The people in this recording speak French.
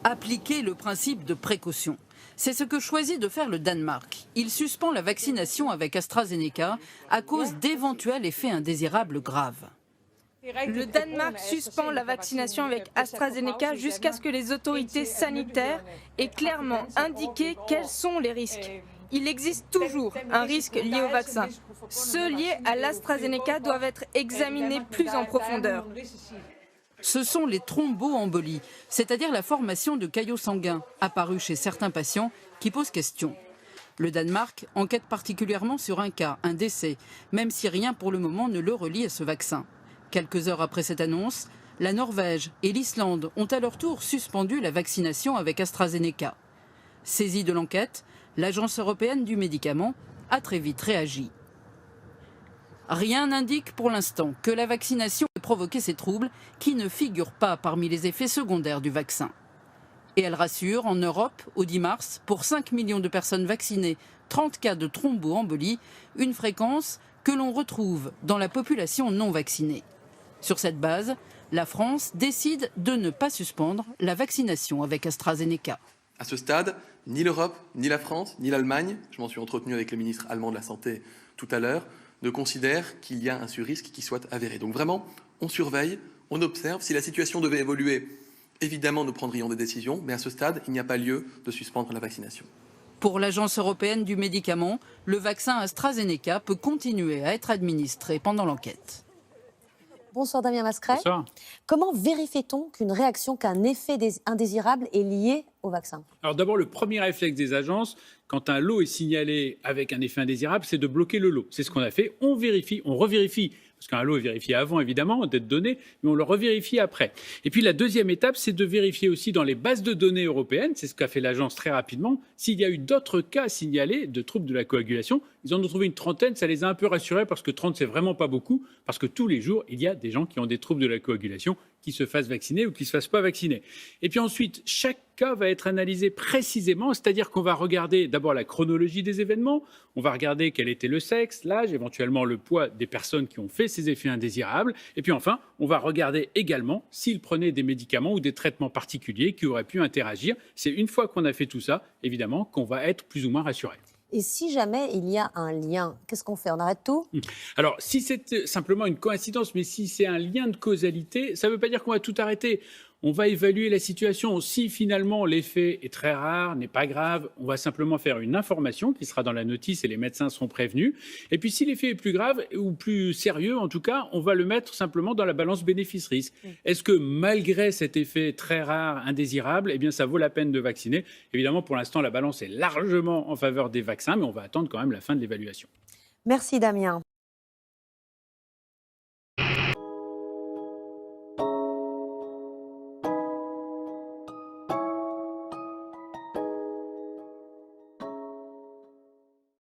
Appliquer le principe de précaution. C'est ce que choisit de faire le Danemark. Il suspend la vaccination avec AstraZeneca à cause d'éventuels effets indésirables graves. Le Danemark suspend la vaccination avec AstraZeneca jusqu'à ce que les autorités sanitaires aient clairement indiqué quels sont les risques. Il existe toujours un risque lié au vaccin. Ceux liés à l'AstraZeneca doivent être examinés plus en profondeur. Ce sont les thromboembolies, c'est-à-dire la formation de caillots sanguins, apparus chez certains patients, qui posent question. Le Danemark enquête particulièrement sur un cas, un décès, même si rien pour le moment ne le relie à ce vaccin. Quelques heures après cette annonce, la Norvège et l'Islande ont à leur tour suspendu la vaccination avec AstraZeneca. Saisie de l'enquête, l'Agence européenne du médicament a très vite réagi. Rien n'indique pour l'instant que la vaccination ait provoqué ces troubles qui ne figurent pas parmi les effets secondaires du vaccin. Et elle rassure, en Europe, au 10 mars, pour 5 millions de personnes vaccinées, 30 cas de thromboembolie, une fréquence que l'on retrouve dans la population non vaccinée. Sur cette base, la France décide de ne pas suspendre la vaccination avec AstraZeneca. À ce stade, ni l'Europe, ni la France, ni l'Allemagne, je m'en suis entretenu avec le ministre allemand de la Santé tout à l'heure, ne considèrent qu'il y a un surrisque qui soit avéré. Donc vraiment, on surveille, on observe. Si la situation devait évoluer, évidemment, nous prendrions des décisions, mais à ce stade, il n'y a pas lieu de suspendre la vaccination. Pour l'Agence européenne du médicament, le vaccin AstraZeneca peut continuer à être administré pendant l'enquête. Bonsoir Damien Mascret. Bonsoir. Comment vérifie-t-on qu'une réaction, qu'un effet indésirable est lié au vaccin? Alors d'abord, le premier réflexe des agences, quand un lot est signalé avec un effet indésirable, c'est de bloquer le lot. C'est ce qu'on a fait. On vérifie, on revérifie. Parce qu'un lot est vérifié avant, évidemment, d'être donné, mais on le revérifie après. Et puis la deuxième étape, c'est de vérifier aussi dans les bases de données européennes, c'est ce qu'a fait l'agence très rapidement, s'il y a eu d'autres cas signalés de troubles de la coagulation. Ils en ont trouvé une trentaine, ça les a un peu rassurés parce que 30, c'est vraiment pas beaucoup, parce que tous les jours, il y a des gens qui ont des troubles de la coagulation, qui se fassent vacciner ou qui ne se fassent pas vacciner. Et puis ensuite, chaque cas va être analysé précisément, c'est-à-dire qu'on va regarder d'abord la chronologie des événements, on va regarder quel était le sexe, l'âge, éventuellement le poids des personnes qui ont fait ces effets indésirables, et puis enfin, on va regarder également s'ils prenaient des médicaments ou des traitements particuliers qui auraient pu interagir. C'est une fois qu'on a fait tout ça, évidemment, qu'on va être plus ou moins rassuré. Et si jamais il y a un lien, qu'est-ce qu'on fait? On arrête tout? Alors, si c'est simplement une coïncidence, mais si c'est un lien de causalité, ça ne veut pas dire qu'on va tout arrêter. On va évaluer la situation. Si finalement l'effet est très rare, n'est pas grave, on va simplement faire une information qui sera dans la notice et les médecins seront prévenus. Et puis si l'effet est plus grave ou plus sérieux, en tout cas, on va le mettre simplement dans la balance bénéfice-risque. Est-ce que malgré cet effet très rare, indésirable, eh bien ça vaut la peine de vacciner? Évidemment, pour l'instant, la balance est largement en faveur des vaccins, mais on va attendre quand même la fin de l'évaluation. Merci Damien.